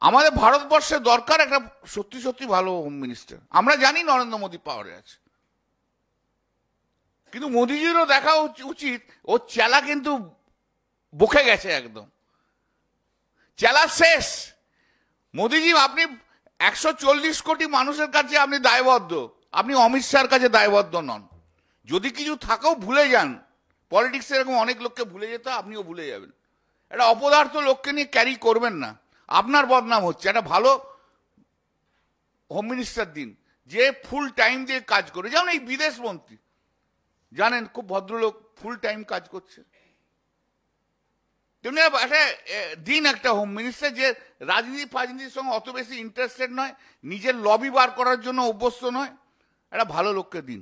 আমাদের ভারতবর্ষে দরকার একটা সত্যি সত্যি ভালো হোম মিনিস্টার। আমরা জানি নরেন্দ্র মোদী পাওয়ারে আছে, কিন্তু মোদীজিরও দেখা উচিত ওর চেলা কিন্তু বকে গেছে, একদম চেলা শেষ। মোদীজি আপনি 140 কোটি মানুষের কাছে আপনি দায়বদ্ধ, আপনি অমিত শাহর কাছে দায়বদ্ধ নন। যদি কিছু থাকেও ভুলে যান, পলিটিক্সে এরকম অনেক লোককে ভুলে যেতে, আপনিও ভুলে যাবেন। একটা অপদার্থ লোককে নিয়ে ক্যারি করবেন না, আপনার বদনাম হচ্ছে। একটা ভালো হোম মিনিস্টার দিন যে ফুল টাইম দিয়ে কাজ করে, যেমন এই বিদেশ মন্ত্রী জানেন খুব ভদ্রলোক, ফুল টাইম কাজ করছে। তেমনি একটা দিন একটা হোম মিনিস্টার যে রাজনীতি ফাজনীতির সঙ্গে অত বেশি ইন্টারেস্টেড নয়, নিজের লবি বার করার জন্য অভ্যস্ত নয়, একটা ভালো লোককে দিন।